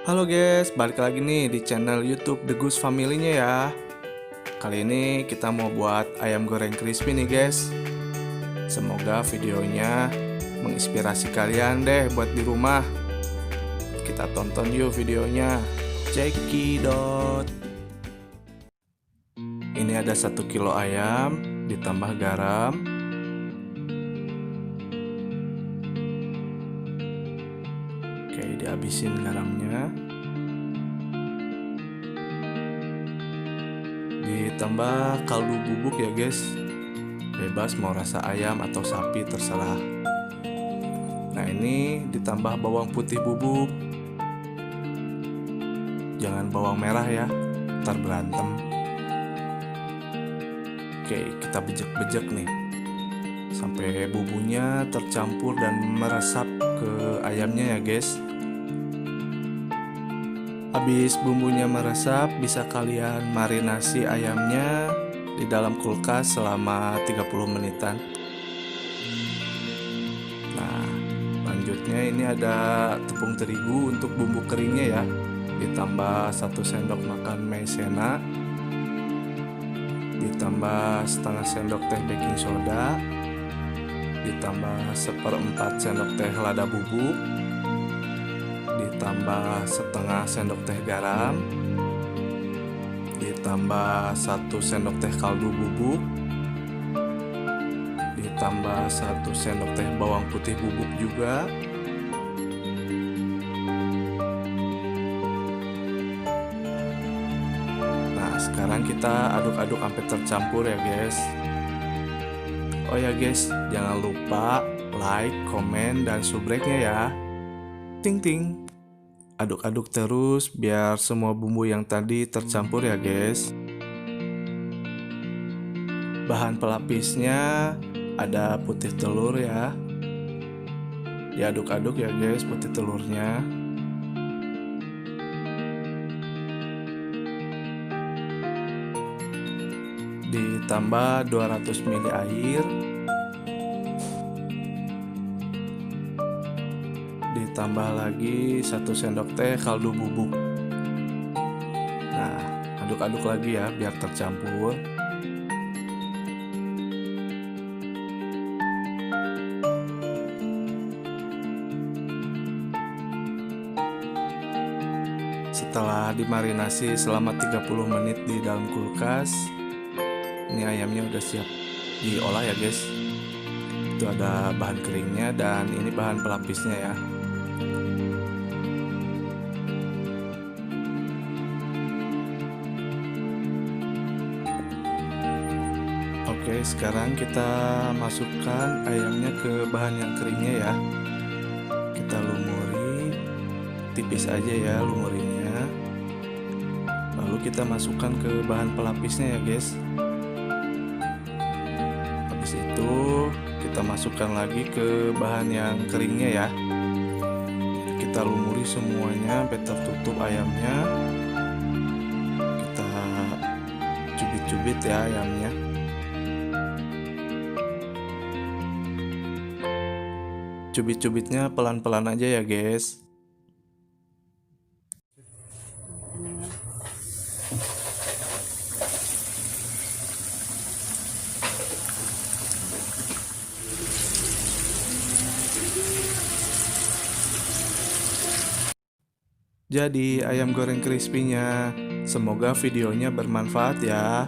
Halo guys, balik lagi nih di channel YouTube The Goose Family-nya ya. Kali ini kita mau buat ayam goreng crispy nih guys. Semoga videonya menginspirasi kalian deh buat di rumah. Kita tonton yuk videonya. Cekidot. Ini ada 1 kilo ayam, ditambah garam. Oke, dihabisin garamnya. Ditambah kaldu bubuk ya guys. Bebas mau rasa ayam atau sapi terserah. Nah ini ditambah bawang putih bubuk. Jangan bawang merah ya, ntar berantem. Oke, kita bejek-bejek nih sampai bumbunya tercampur dan meresap ke ayamnya ya guys. Habis bumbunya meresap, bisa kalian marinasi ayamnya di dalam kulkas selama 30 menitan. Nah, lanjutnya ini ada tepung terigu untuk bumbu keringnya ya. Ditambah 1 sendok makan maizena. Ditambah setengah sendok teh baking soda. Ditambah 1/4 sendok teh lada bubuk. Ditambah setengah sendok teh garam. Ditambah 1 sendok teh kaldu bubuk. Ditambah 1 sendok teh bawang putih bubuk juga. Nah sekarang kita aduk-aduk sampai tercampur ya guys. Oh ya guys, jangan lupa like, komen, dan subrek-nya ya. Ting ting. Aduk-aduk terus biar semua bumbu yang tadi tercampur ya guys. Bahan pelapisnya ada putih telur ya. Diaduk-aduk ya guys putih telurnya. Ditambah 200 ml air. Ditambah lagi 1 sendok teh kaldu bubuk. Nah, aduk-aduk lagi ya biar tercampur. Setelah dimarinasi selama 30 menit di dalam kulkas, ini ayamnya udah siap diolah ya guys. Itu ada bahan keringnya dan ini bahan pelapisnya ya. Oke, sekarang kita masukkan ayamnya ke bahan yang keringnya ya. Kita lumuri, tipis aja ya lumurinya. Lalu kita masukkan ke bahan pelapisnya ya guys. Habis itu kita masukkan lagi ke bahan yang keringnya ya. Kita lumuri semuanya sampai tertutup ayamnya. Kita cubit-cubit ya ayamnya. Cubit-cubitnya pelan-pelan aja ya guys. Jadi ayam goreng crispy-nya. Semoga videonya bermanfaat ya.